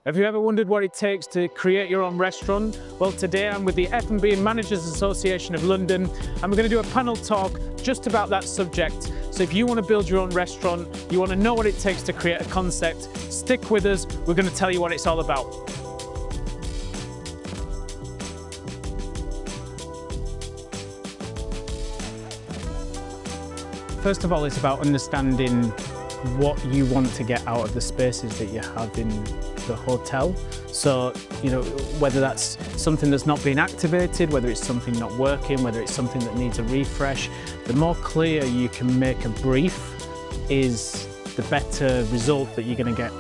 Have you ever wondered what it takes to create your own restaurant? Well, today I'm with the F&B Managers Association of London, and we're going to do a panel talk just about that subject. So if you want to build your own restaurant, you want to know what it takes to create a concept, stick with us. We're going to tell you what it's all about. First of all, it's about understanding what you want to get out of the spaces that you have in the hotel. So, whether that's something that's not being activated, whether it's something not working, whether it's something that needs a refresh, the more clear you can make a brief is the better result that you're going to get.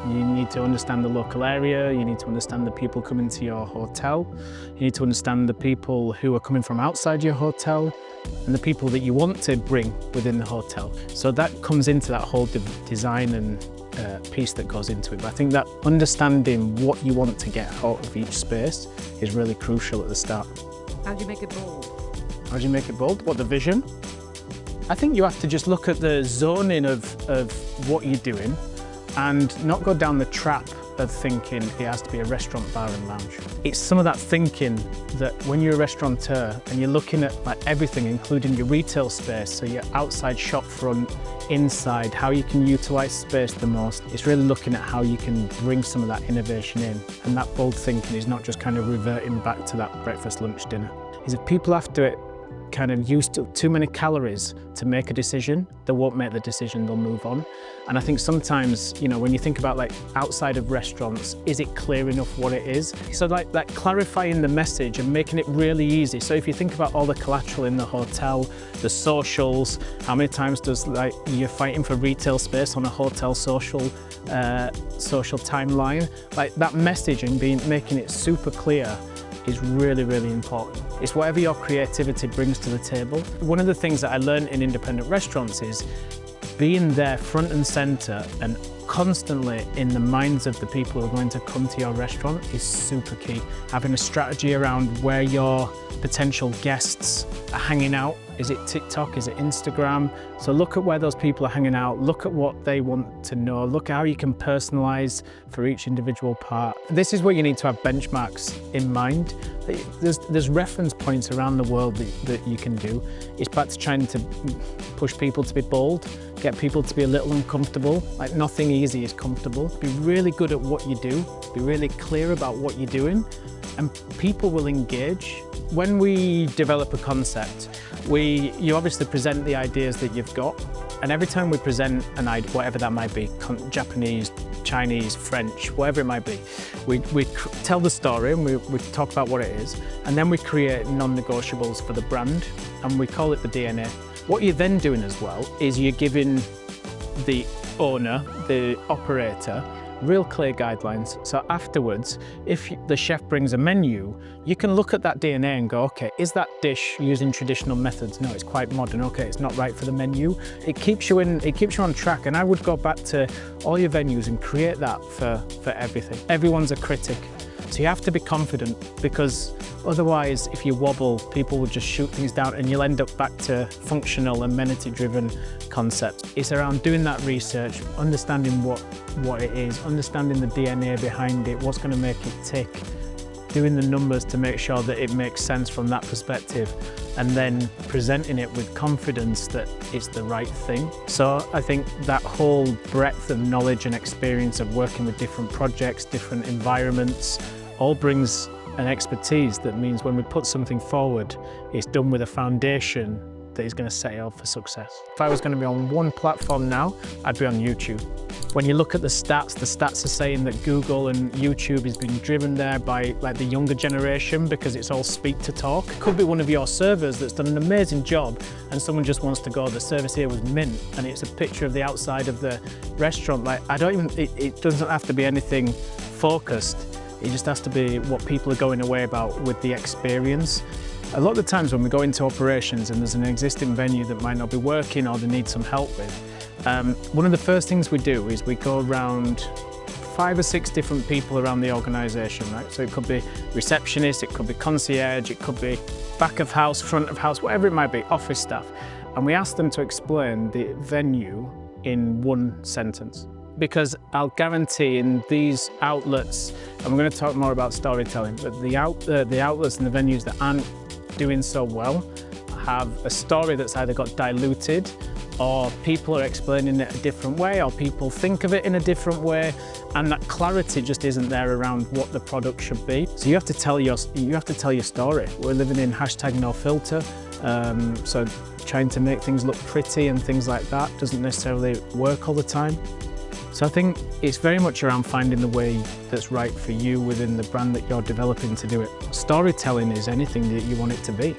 You need to understand the local area, you need to understand the people coming to your hotel, you need to understand the people who are coming from outside your hotel, and the people that you want to bring within the hotel. So that comes into that whole design and piece that goes into it. But I think that understanding what you want to get out of each space is really crucial at the start. How do you make it bold? How do you make it bold? What, the vision? I think you have to just look at the zoning of what you're doing and not go down the trap of thinking it has to be a restaurant, bar and lounge. It's some of that thinking that when you're a restaurateur and you're looking at everything, including your retail space, so your outside shop front, inside, how you can utilise space the most, it's really looking at how you can bring some of that innovation in. And that bold thinking is not just kind of reverting back to that breakfast, lunch, dinner. Is if people have to kind of use too many calories to make a decision, they won't make the decision, they'll move on. And I think sometimes, when you think about outside of restaurants, is it clear enough what it is? So that clarifying the message and making it really easy. So if you think about all the collateral in the hotel, the socials, how many times does you're fighting for retail space on a hotel social timeline, that message and making it super clear is really, really important. It's whatever your creativity brings to the table. One of the things that I learned in independent restaurants is being there front and centre and constantly in the minds of the people who are going to come to your restaurant is super key. Having a strategy around where your potential guests are hanging out. Is it TikTok? Is it Instagram? So look at where those people are hanging out, look at what they want to know, look at how you can personalise for each individual part. This is where you need to have benchmarks in mind. There's reference points around the world that you can do. It's back to trying to push people to be bold, get people to be a little uncomfortable. Nothing easy is comfortable. Be really good at what you do, be really clear about what you're doing, and people will engage. When we develop a concept, you obviously present the ideas that you've got, and every time we present an idea, whatever that might be, Japanese, Chinese, French, whatever it might be, we tell the story and we talk about what it is, and then we create non-negotiables for the brand, and we call it the DNA. What you're then doing as well is you're giving the owner, the operator, real clear guidelines. So afterwards, if the chef brings a menu, you can look at that DNA and go, okay, is that dish using traditional methods? No, it's quite modern. Okay, it's not right for the menu. It keeps you on track. And I would go back to all your venues and create that for everything. Everyone's a critic. So you have to be confident, because otherwise, if you wobble, people will just shoot things down and you'll end up back to functional, amenity-driven concepts. It's around doing that research, understanding what it is, understanding the DNA behind it, what's going to make it tick, doing the numbers to make sure that it makes sense from that perspective, and then presenting it with confidence that it's the right thing. So I think that whole breadth of knowledge and experience of working with different projects, different environments, all brings an expertise that means when we put something forward, it's done with a foundation that is going to set it up for success. If I was going to be on one platform now, I'd be on YouTube. When you look at the stats are saying that Google and YouTube is being driven there by the younger generation, because it's all speak to talk. It could be one of your servers that's done an amazing job and someone just wants to go, the service here was mint, and it's a picture of the outside of the restaurant. It doesn't have to be anything focused. It just has to be what people are going away about with the experience. A lot of the times when we go into operations and there's an existing venue that might not be working or they need some help with, one of the first things we do is we go around 5 or 6 different people around the organisation, right? So it could be receptionist, it could be concierge, it could be back of house, front of house, whatever it might be, office staff. And we ask them to explain the venue in one sentence. because I'll guarantee in these outlets, and we're going to talk more about storytelling, but the outlets and the venues that aren't doing so well have a story that's either got diluted, or people are explaining it a different way, or people think of it in a different way, and that clarity just isn't there around what the product should be. So you have to tell your story. We're living in #NoFilter, so trying to make things look pretty and things like that doesn't necessarily work all the time. So I think it's very much around finding the way that's right for you within the brand that you're developing to do it. Storytelling is anything that you want it to be.